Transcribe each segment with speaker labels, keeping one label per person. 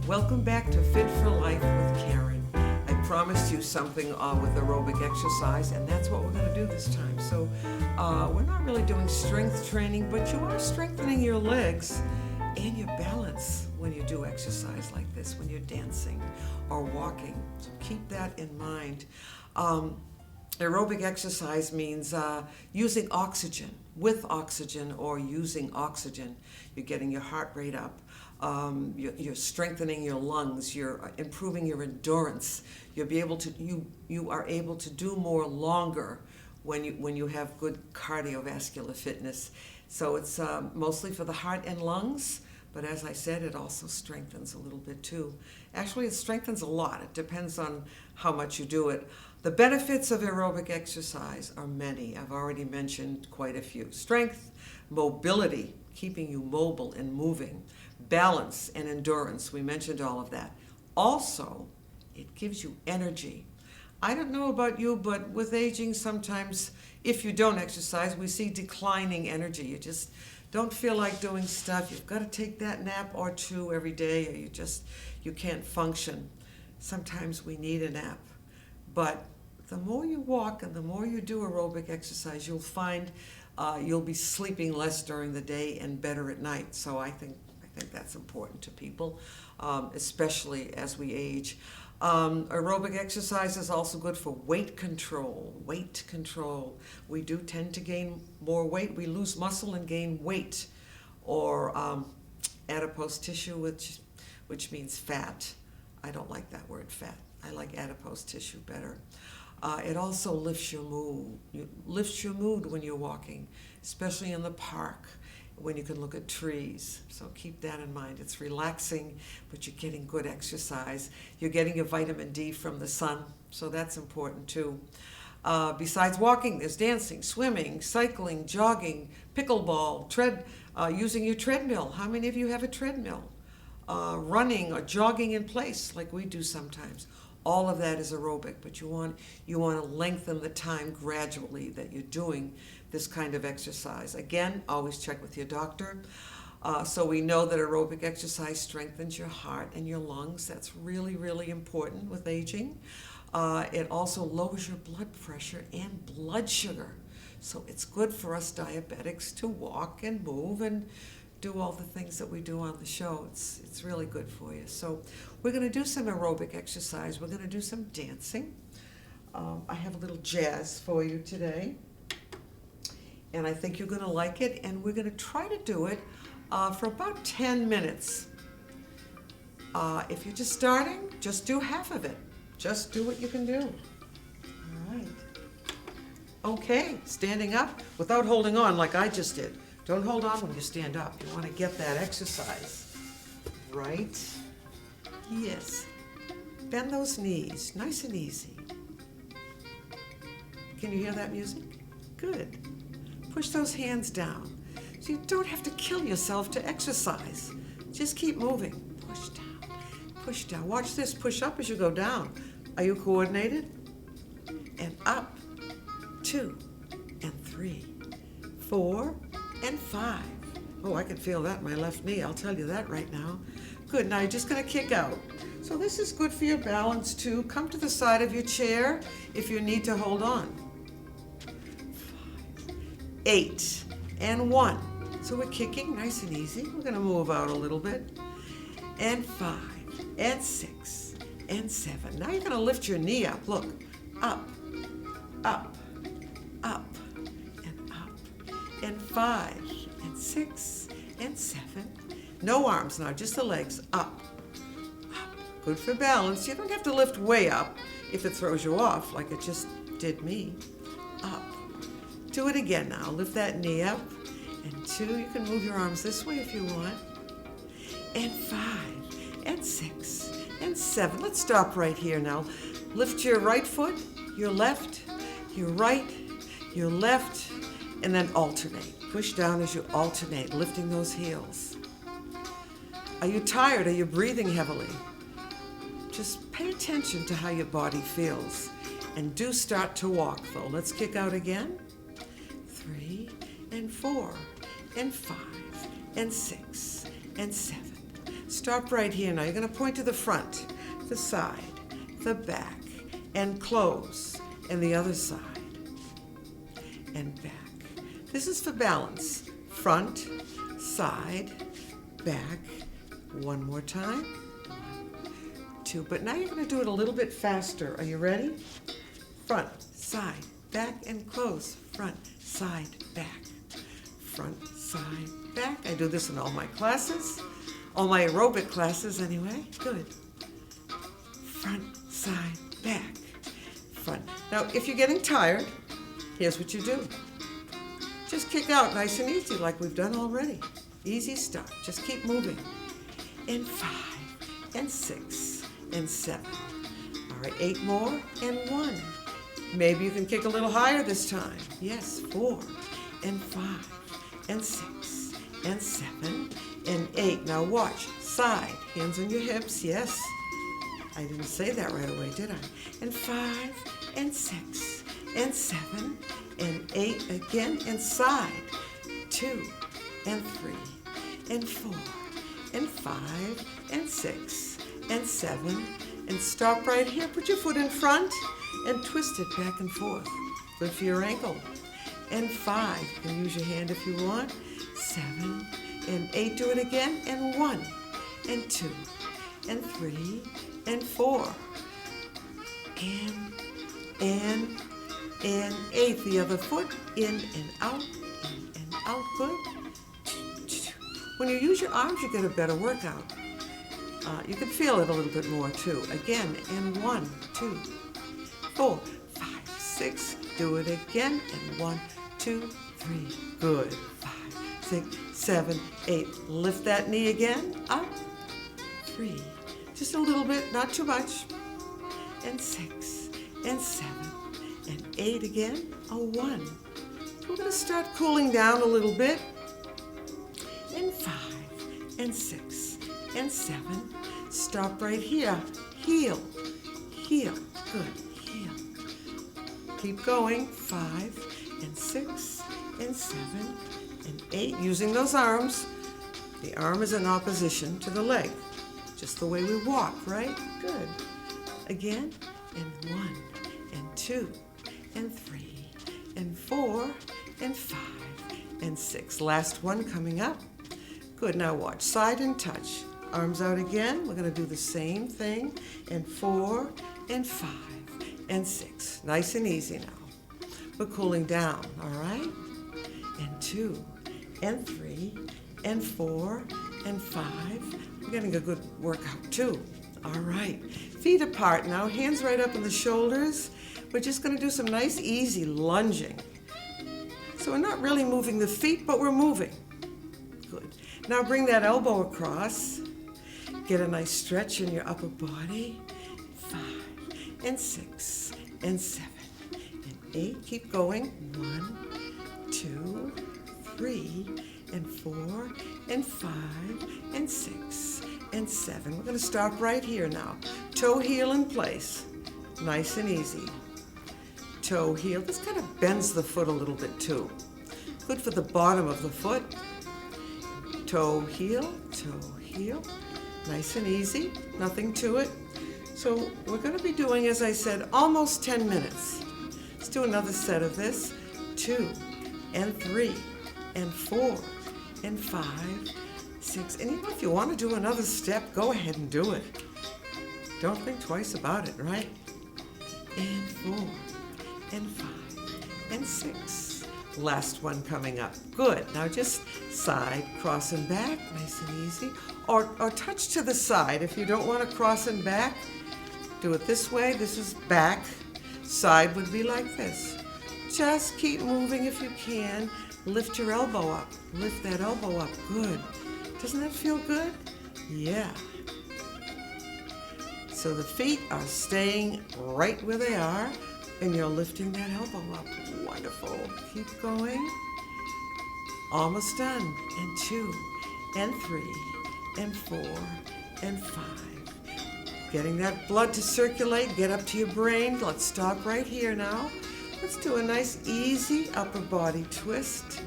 Speaker 1: Welcome back to Fit for Life with Karen. I promised you something with aerobic exercise, and that's what we're going to do this time. So we're not really doing strength training, but you are strengthening your legs and your balance when you do exercise like this, when you're dancing or walking. So keep that in mind. Aerobic exercise means using oxygen, with oxygen or using oxygen. You're getting your heart rate up. You're strengthening your lungs. You're improving your endurance. You are able to do more longer when you have good cardiovascular fitness. So it's mostly for the heart and lungs, but as I said, it also strengthens a little bit too. Actually, it strengthens a lot. It depends on how much you do it. The benefits of aerobic exercise are many. I've already mentioned quite a few. Strength, mobility, keeping you mobile and moving. Balance and endurance, we mentioned all of that. Also, it gives you energy. I don't know about you, but with aging, sometimes if you don't exercise, we see declining energy. You just don't feel like doing stuff. You've got to take that nap or two every day, or you can't function. Sometimes we need a nap. But the more you walk and the more you do aerobic exercise, you'll find you'll be sleeping less during the day and better at night. So I think that's important to people, especially as we age. Aerobic exercise is also good for weight control. Weight control. We do tend to gain more weight. We lose muscle and gain weight, or adipose tissue, which means fat. I don't like that word, fat. I like adipose tissue better. It also lifts your mood. Lifts your mood when you're walking, especially in the park, when you can look at trees. So keep that in mind. It's relaxing, but you're getting good exercise. You're getting your vitamin D from the sun, so that's important too. Besides walking, there's dancing, swimming, cycling, jogging, pickleball, using your treadmill. How many of you have a treadmill? Running or jogging in place like we do sometimes. All of that is aerobic, but you want to lengthen the time gradually that you're doing this kind of exercise. Again, always check with your doctor. So we know that aerobic exercise strengthens your heart and your lungs. That's really, really important with aging. It also lowers your blood pressure and blood sugar. So it's good for us diabetics to walk and move and do all the things that we do on the show. It's really good for you. So we're going to do some aerobic exercise. We're going to do some dancing. I have a little jazz for you today, and I think you're going to like it. And we're going to try to do it for about 10 minutes. If you're just starting, just do half of it. Just do what you can do. All right. Okay, standing up without holding on like I just did. Don't hold on when you stand up. You want to get that exercise. Right? Yes. Bend those knees, nice and easy. Can you hear that music? Good. Push those hands down. So you don't have to kill yourself to exercise. Just keep moving. Push down. Push down. Watch this. Push up as you go down. Are you coordinated? And up. 2 and 3, 4 and 5. Oh, I can feel that in my left knee. I'll tell you that right now. Good. Now you're just going to kick out. So this is good for your balance too. Come to the side of your chair if you need to hold on. 5, 8 and 1. So we're kicking nice and easy. We're going to move out a little bit. And 5 and 6 and 7. Now you're going to lift your knee up. Look. Up, up, up, and up. And 5 and 6 and 7. No arms now, just the legs. Up, up. Good for balance. You don't have to lift way up if it throws you off like it just did me. Up. Do it again now. Lift that knee up. And 2, you can move your arms this way if you want. And 5 and 6 and 7. Let's stop right here now. Lift your right foot, your left, your right, your left, and then alternate. Push down as you alternate, lifting those heels. Are you tired? Are you breathing heavily? Just pay attention to how your body feels. And do start to walk though. Let's kick out again. 3 and 4 and 5 and 6 and 7. Stop right here now. You're going to point to the front, the side, the back, and close, and the other side, and back. This is for balance. Front, side, back. One more time. 1, 2. But now you're going to do it a little bit faster. Are you ready? Front, side, back, and close. Front, side, back. Front, side, back. I do this in all my classes. All my aerobic classes anyway. Good. Front, side, back. Front. Now, if you're getting tired, here's what you do. Just kick out nice and easy like we've done already. Easy stuff. Just keep moving. And 5, and 6, and 7. All right, 8 more, and 1. Maybe you can kick a little higher this time. Yes, 4, and 5, and 6, and 7, and 8. Now watch. Side. Hands on your hips. Yes. I didn't say that right away, did I? And 5, and 6, and 7, and 8 again, and side. 2, and 3, and 4, and 5, and 6, and 7, and stop right here. Put your foot in front and twist it back and forth. Good for your ankle. And 5, you can use your hand if you want. 7, and 8, do it again, and 1, and 2, and 3, and 4, and 8. The other foot, in and out, good. When you use your arms, you get a better workout. You can feel it a little bit more too. Again, and 1, 2, 4, 5, 6. Do it again, and 1, 2, 3. Good. 5, 6, 7, 8. Lift that knee again. Up. 3. Just a little bit, not too much. And 6, and 7, and 8 again. A 1. We're going to start cooling down a little bit. And 5, and 6, and 7. Stop right here. Heel, heel. Good. Heel. Keep going. 5, and 6, and 7, and 8. Using those arms. The arm is in opposition to the leg. Just the way we walk, right? Good. Again, and 1, and 2, and 3, and 4, and 5, and 6. Last one coming up. Good. Now watch. Side and touch. Arms out again. We're going to do the same thing. And 4, and 5, and 6. Nice and easy now. We're cooling down, all right? And 2, and 3, and 4, and 5. We're getting a good workout too. All right. Feet apart now. Hands right up on the shoulders. We're just going to do some nice, easy lunging. So we're not really moving the feet, but we're moving. Good. Now bring that elbow across. Get a nice stretch in your upper body. 5, and 6, and 7, and 8. Keep going. 1, 2, 3, and 4, and 5, and 6, and 7. We're going to stop right here now. Toe heel in place. Nice and easy. Toe heel. This kind of bends the foot a little bit too. Good for the bottom of the foot. Toe heel, toe heel. Nice and easy. Nothing to it. So we're going to be doing, as I said, almost 10 minutes. Let's do another set of this. 2, and 3, and 4, and 5, 6. And even if you want to do another step, go ahead and do it. Don't think twice about it, right? And 4, and 5, and 6. Last one coming up. Good. Now just side, cross and back, nice and easy. Or touch to the side. If you don't want to cross and back, do it this way. This is back. Side would be like this. Just keep moving if you can. Lift your elbow up. Lift that elbow up. Good. Doesn't that feel good? Yeah. So the feet are staying right where they are, and you're lifting that elbow up. Wonderful. Keep going. Almost done. And 2, and 3, and 4, and 5. Getting that blood to circulate, get up to your brain. Let's stop right here now. Let's do a nice, easy upper body twist.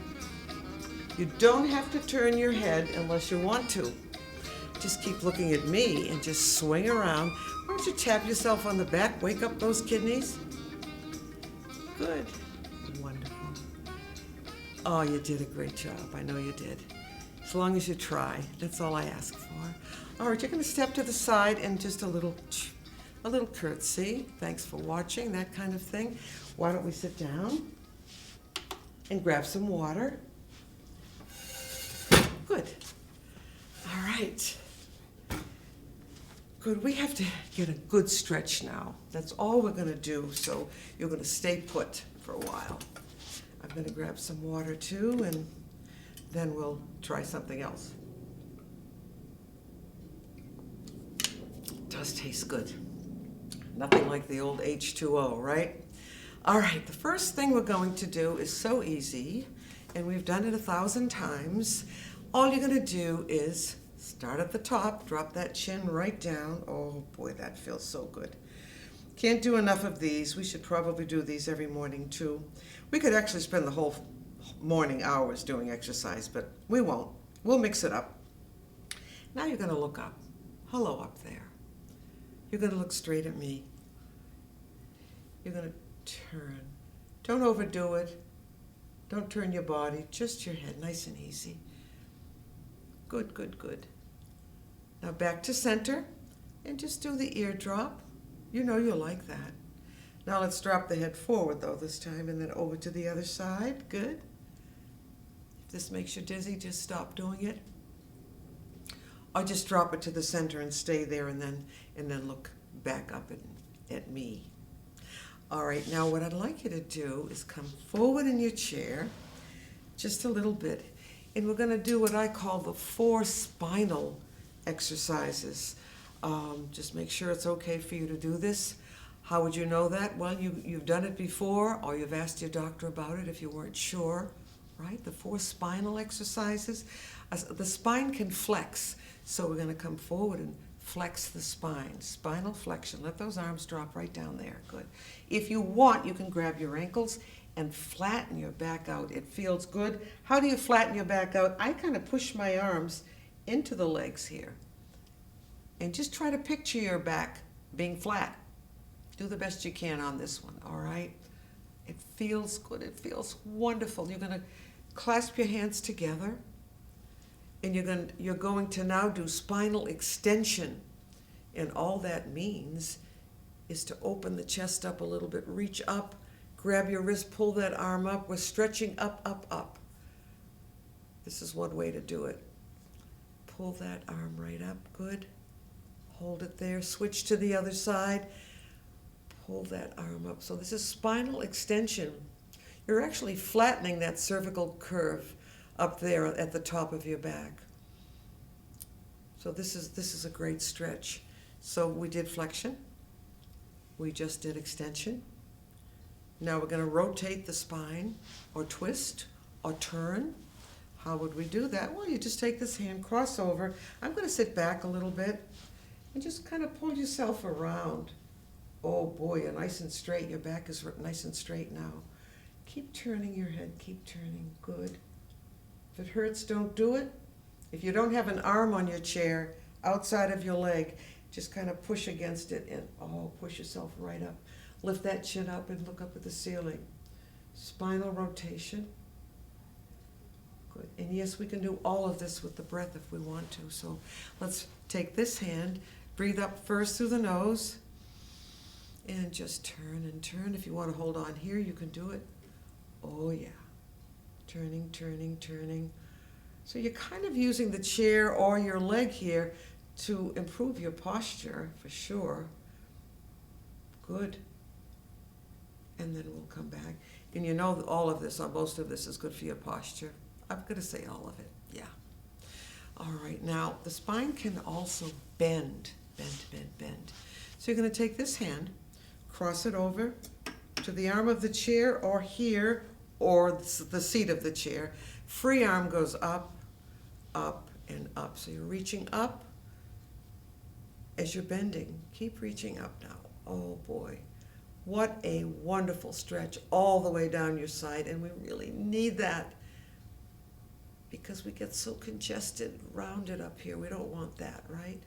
Speaker 1: You don't have to turn your head unless you want to. Just keep looking at me and just swing around. Why don't you tap yourself on the back, wake up those kidneys? Good. Wonderful. Oh, you did a great job. I know you did. As long as you try, that's all I ask for. All right, you're going to step to the side and just a little curtsy. Thanks for watching, that kind of thing. Why don't we sit down and grab some water? Good. All right. Good. We have to get a good stretch now. That's all we're going to do. So you're going to stay put for a while. I'm going to grab some water too, and then we'll try something else. It does taste good. Nothing like the old H2O, right? All right, the first thing we're going to do is so easy, and we've done it 1,000 times. All you're going to do is start at the top, drop that chin right down. Oh boy, that feels so good. Can't do enough of these. We should probably do these every morning too. We could actually spend the whole morning hours doing exercise, but we won't. We'll mix it up. Now you're going to look up. Hello up there. You're going to look straight at me. You're going to turn. Don't overdo it. Don't turn your body, just your head, nice and easy. Good, good, good. Now back to center and just do the ear drop. You know you'll like that. Now let's drop the head forward though this time, and then over to the other side. Good. If this makes you dizzy, just stop doing it. Or just drop it to the center and stay there, and then look back up at me. All right, now what I'd like you to do is come forward in your chair just a little bit, and we're going to do what I call the 4 spinal exercises. Just make sure it's okay for you to do this. How would you know that? Well, you've done it before, or you've asked your doctor about it if you weren't sure, right? The 4 spinal exercises. The spine can flex, so we're going to come forward and flex the spine. Spinal flexion. Let those arms drop right down there. Good. If you want, you can grab your ankles and flatten your back out. It feels good. How do you flatten your back out? I kind of push my arms into the legs here. And just try to picture your back being flat. Do the best you can on this one, all right? It feels good. It feels wonderful. You're going to clasp your hands together, and you're going to now do spinal extension. And all that means is to open the chest up a little bit, reach up, grab your wrist, pull that arm up. We're stretching up, up, up. This is one way to do it. Pull that arm right up. Good. Hold it there. Switch to the other side. Pull that arm up. So this is spinal extension. You're actually flattening that cervical curve up there at the top of your back. So this is a great stretch. So we did flexion. We just did extension. Now we're going to rotate the spine, or twist, or turn. How would we do that? Well, you just take this hand, cross over. I'm going to sit back a little bit and just kind of pull yourself around. Oh boy, you're nice and straight. Your back is nice and straight now. Keep turning your head, keep turning. Good. If it hurts, don't do it. If you don't have an arm on your chair outside of your leg, just kind of push against it and push yourself right up. Lift that chin up and look up at the ceiling. Spinal rotation. Good. And yes, we can do all of this with the breath if we want to. So let's take this hand, breathe up first through the nose, and just turn and turn. If you want to hold on here, you can do it. Oh yeah. Turning, turning, turning. So you're kind of using the chair or your leg here to improve your posture, for sure. Good. And then we'll come back. And you know that all of this, or most of this, is good for your posture. I'm going to say all of it, yeah. All right, now the spine can also bend, bend, bend, bend. So you're going to take this hand, cross it over to the arm of the chair, or here, or the seat of the chair. Free arm goes up, up, and up. So you're reaching up as you're bending. Keep reaching up now. Oh boy, what a wonderful stretch all the way down your side, and we really need that. because we get so congested, rounded up here. We don't want that, right?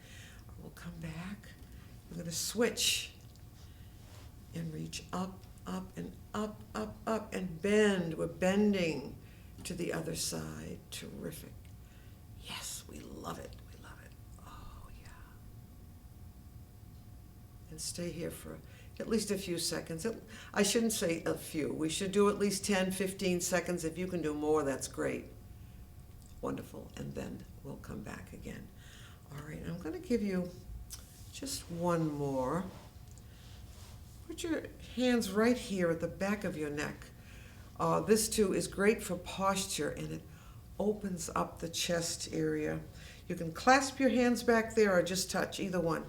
Speaker 1: We'll come back. We're going to switch and reach up, up, and up, up, up, and bend. We're bending to the other side. Terrific. Yes, we love it. We love it. Oh, yeah. And stay here for at least a few seconds. I shouldn't say a few. We should do at least 10, 15 seconds. If you can do more, that's great. Wonderful. And then we'll come back again. All right, I'm going to give you just one more. Put your hands right here at the back of your neck. This too is great for posture, and it opens up the chest area. You can clasp your hands back there or just touch, either one.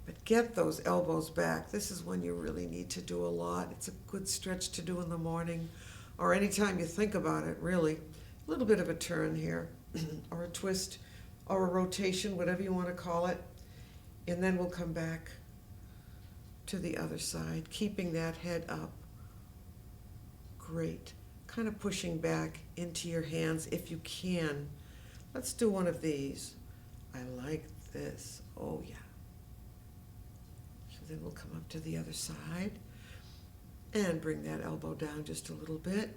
Speaker 1: But get those elbows back. This is when you really need to do a lot. It's a good stretch to do in the morning or anytime you think about it, really. A little bit of a turn here or a twist or a rotation, whatever you want to call it. And then we'll come back to the other side, keeping that head up. Great. Kind of pushing back into your hands if you can. Let's do one of these. I like this. Oh, yeah. So then we'll come up to the other side and bring that elbow down just a little bit.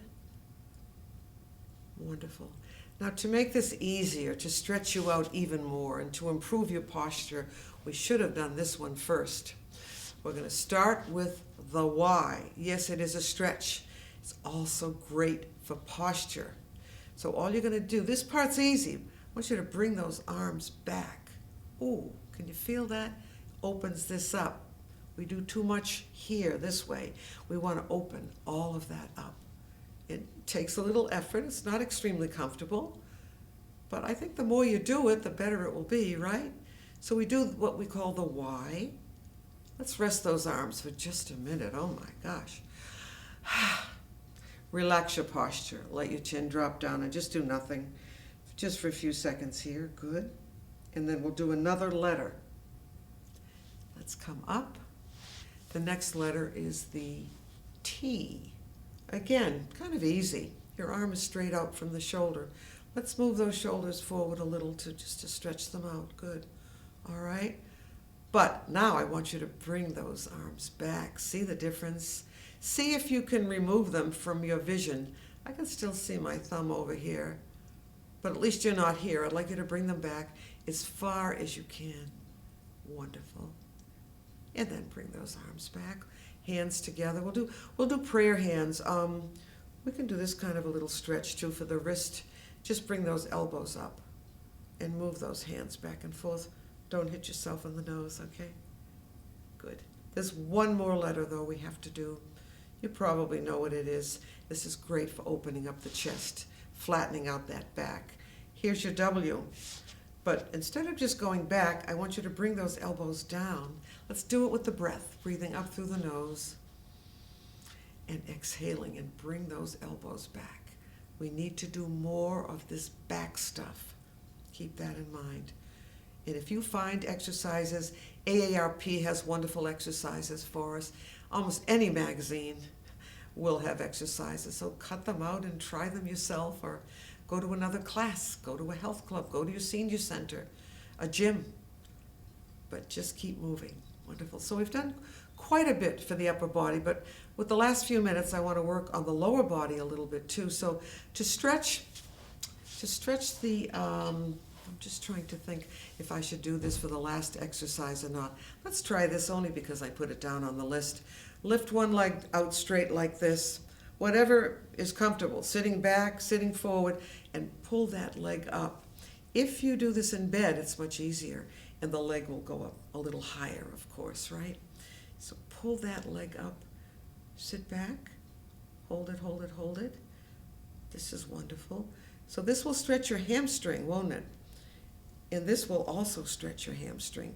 Speaker 1: Wonderful. Now, to make this easier, to stretch you out even more and to improve your posture, we should have done this one first. We're going to start with the Y. Yes, it is a stretch. It's also great for posture. So all you're going to do, this part's easy. I want you to bring those arms back. Ooh, can you feel that? Opens this up. We do too much here this way. We want to open all of that up. It takes a little effort. It's not extremely comfortable. But I think the more you do it, the better it will be, right? So we do what we call the Y. Let's rest those arms for just a minute. Oh my gosh. Relax your posture. Let your chin drop down and just do nothing. Just for a few seconds here. Good. And then we'll do another letter. Let's come up. The next letter is the T. Again, kind of easy. Your arm is straight out from the shoulder. Let's move those shoulders forward a little just to stretch them out. Good. All right. But now I want you to bring those arms back. See the difference? See if you can remove them from your vision. I can still see my thumb over here, but at least you're not here. I'd like you to bring them back as far as you can. Wonderful. And then bring those arms back. Hands together. We'll do prayer hands. We can do this kind of a little stretch too for the wrist. Just bring those elbows up and move those hands back and forth. Don't hit yourself in the nose, okay? Good. There's one more letter, though, we have to do. You probably know what it is. This is great for opening up the chest, flattening out that back. Here's your W. But instead of just going back, I want you to bring those elbows down. Let's do it with the breath, breathing up through the nose and exhaling, and bring those elbows back. We need to do more of this back stuff. Keep that in mind. And if you find exercises, AARP has wonderful exercises for us. Almost any magazine will have exercises. So cut them out and try them yourself, or go to another class, go to a health club, go to your senior center, a gym. But just keep moving. Wonderful. So we've done quite a bit for the upper body, but with the last few minutes, I want to work on the lower body a little bit too. So to stretch the, I'm just trying to think if I should do this for the last exercise or not. Let's try this only because I put it down on the list. Lift one leg out straight like this. Whatever is comfortable, sitting back, sitting forward, and pull that leg up. If you do this in bed, it's much easier, and the leg will go up a little higher, of course, right? So pull that leg up, sit back, hold it, hold it, hold it. This is wonderful. So this will stretch your hamstring, won't it? And this will also stretch your hamstring.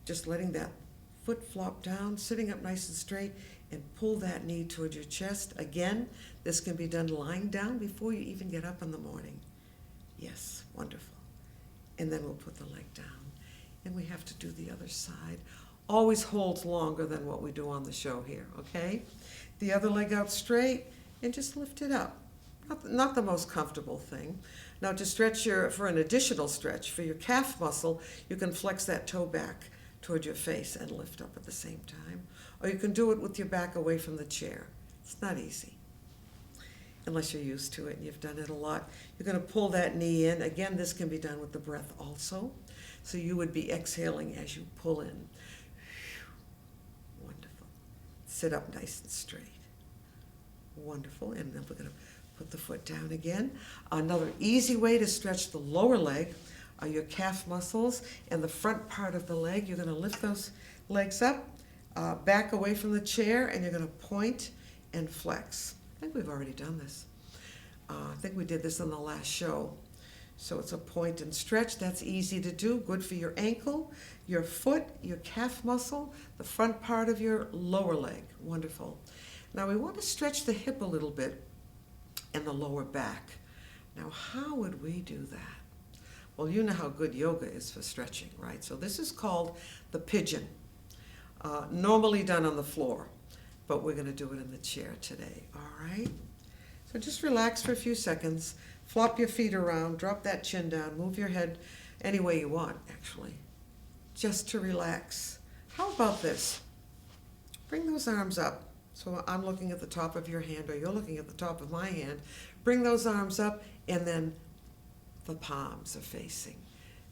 Speaker 1: Just letting that foot flop down, sitting up nice and straight, and pull that knee toward your chest. Again, this can be done lying down before you even get up in the morning. Yes, wonderful. And then we'll put the leg down. And we have to do the other side. Always holds longer than what we do on the show here, okay? The other leg out straight, and just lift it up. Not the most comfortable thing. Now to stretch for an additional stretch, for your calf muscle, you can flex that toe back toward your face and lift up at the same time. Or you can do it with your back away from the chair. It's not easy, unless you're used to it and you've done it a lot. You're going to pull that knee in. Again, this can be done with the breath also. So you would be exhaling as you pull in. Wonderful. Sit up nice and straight. Wonderful. And then we're going to put the foot down again. Another easy way to stretch the lower leg are your calf muscles and the front part of the leg. You're going to lift those legs up, back away from the chair, and you're going to point and flex. I think we've already done this. I think we did this in the last show. So it's a point and stretch. That's easy to do. Good for your ankle, your foot, your calf muscle, the front part of your lower leg. Wonderful. Now we want to stretch the hip a little bit and the lower back. Now how would we do that? Well, you know how good yoga is for stretching, right? So this is called the pigeon. Normally done on the floor, but we're going to do it in the chair today, all right? So just relax for a few seconds, flop your feet around, drop that chin down, move your head any way you want, actually, just to relax. How about this? Bring those arms up. So I'm looking at the top of your hand, or you're looking at the top of my hand. Bring those arms up, and then the palms are facing.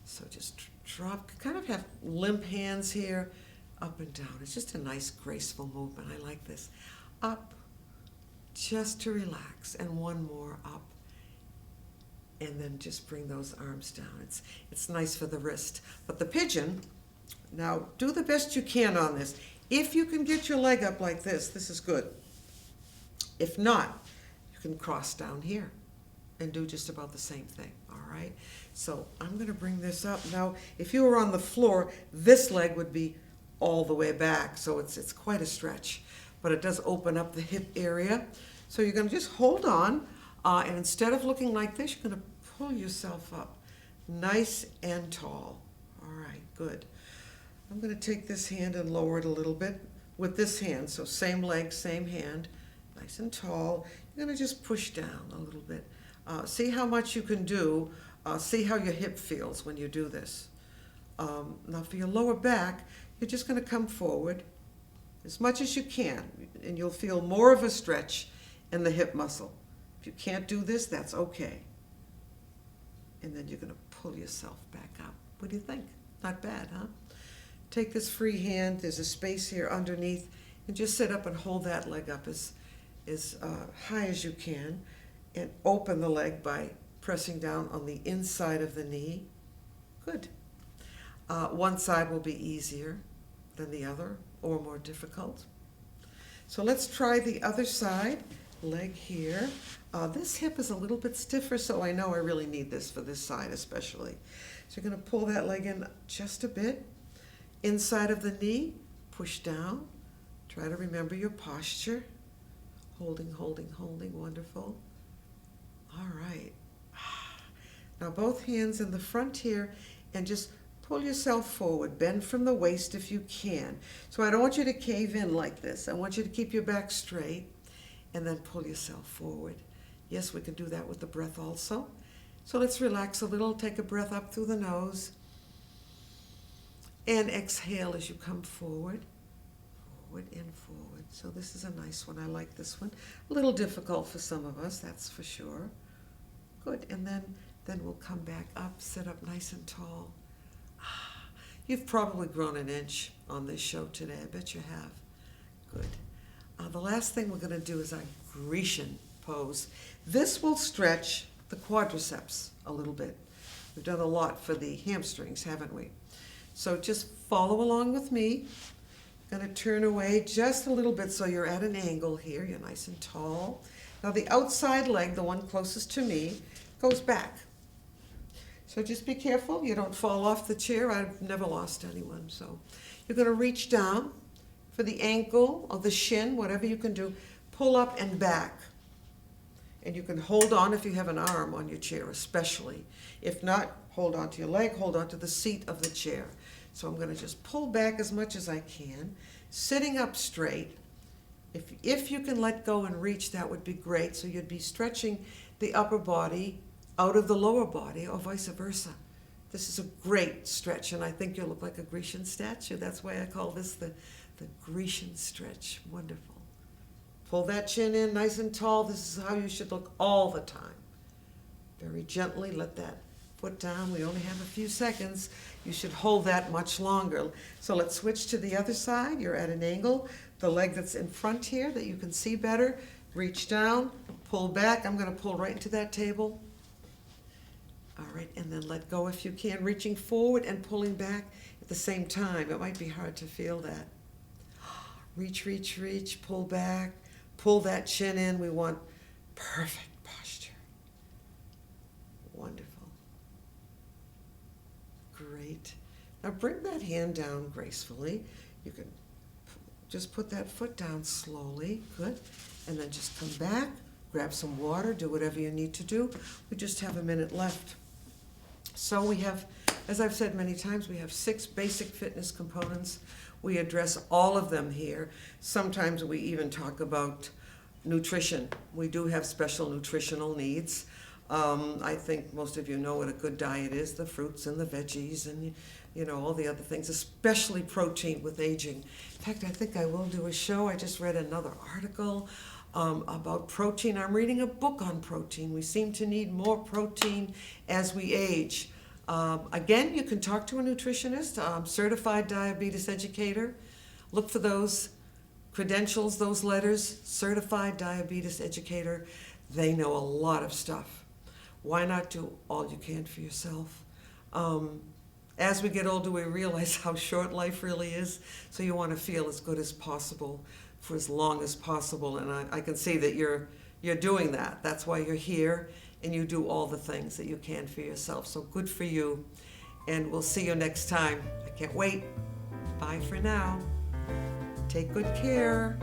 Speaker 1: So just drop, kind of have limp hands here, up and down. It's just a nice, graceful movement. I like this. Up, just to relax, and one more up. And then just bring those arms down. It's nice for the wrist. But the pigeon, now do the best you can on this. If you can get your leg up like this is good. If not, you can cross down here and do just about the same thing, all right? So I'm going to bring this up. Now, if you were on the floor, this leg would be all the way back, so it's quite a stretch, but it does open up the hip area. So you're going to just hold on, and instead of looking like this, you're going to pull yourself up nice and tall. All right, good. I'm going to take this hand and lower it a little bit with this hand. So same leg, same hand, nice and tall. You're going to just push down a little bit. See how much you can do. See how your hip feels when you do this. Now for your lower back, you're just going to come forward as much as you can, and you'll feel more of a stretch in the hip muscle. If you can't do this, that's okay. And then you're going to pull yourself back up. What do you think? Not bad, huh? Take this free hand, there's a space here underneath, and just sit up and hold that leg up as high as you can, and open the leg by pressing down on the inside of the knee. Good. One side will be easier than the other, or more difficult. So let's try the other side, leg here. This hip is a little bit stiffer, so I know I really need this for this side especially. So you're going to pull that leg in just a bit. Inside of the knee, push down. Try to remember your posture. Holding, holding, holding, wonderful. All right. Now both hands in the front here, and just pull yourself forward. Bend from the waist if you can. So I don't want you to cave in like this. I want you to keep your back straight, and then pull yourself forward. Yes, we can do that with the breath also. So let's relax a little. Take a breath up through the nose. And exhale as you come forward, forward and forward. So this is a nice one. I like this one. A little difficult for some of us, that's for sure. Good, and then we'll come back up, sit up nice and tall. You've probably grown an inch on this show today. I bet you have. Good. The last thing we're going to do is our Grecian pose. This will stretch the quadriceps a little bit. We've done a lot for the hamstrings, haven't we? So just follow along with me. I'm going to turn away just a little bit so you're at an angle here. You're nice and tall. Now the outside leg, the one closest to me, goes back. So just be careful you don't fall off the chair. I've never lost anyone. So you're going to reach down for the ankle or the shin, whatever you can do. Pull up and back. And you can hold on if you have an arm on your chair especially. If not, hold on to your leg, hold on to the seat of the chair. So I'm going to just pull back as much as I can, sitting up straight. If you can let go and reach, that would be great. So you'd be stretching the upper body out of the lower body or vice versa. This is a great stretch, and I think you'll look like a Grecian statue. That's why I call this the Grecian stretch. Wonderful. Pull that chin in nice and tall. This is how you should look all the time. Very gently let that foot down. We only have a few seconds. You should hold that much longer. So let's switch to the other side. You're at an angle. The leg that's in front here that you can see better, reach down, pull back. I'm going to pull right into that table. All right, and then let go if you can, reaching forward and pulling back at the same time. It might be hard to feel that. Reach, reach, reach, pull back, pull that chin in. We want perfect posture. Wonderful. Great. Now bring that hand down gracefully. You can just put that foot down slowly. Good. And then just come back, grab some water, do whatever you need to do. We just have a minute left. So we have, as I've said many times, we have 6 basic fitness components. We address all of them here. Sometimes we even talk about nutrition. We do have special nutritional needs. I think most of you know what a good diet is, the fruits and the veggies and all the other things, especially protein with aging. In fact, I think I will do a show. I just read another article about protein. I'm reading a book on protein. We seem to need more protein as we age. Again, you can talk to a nutritionist, certified diabetes educator. Look for those credentials, those letters, certified diabetes educator. They know a lot of stuff. Why not do all you can for yourself? As we get older, we realize how short life really is, so you want to feel as good as possible for as long as possible, and I can see that you're doing that. That's why you're here, and you do all the things that you can for yourself. So good for you, and we'll see you next time. I can't wait. Bye for now. Take good care.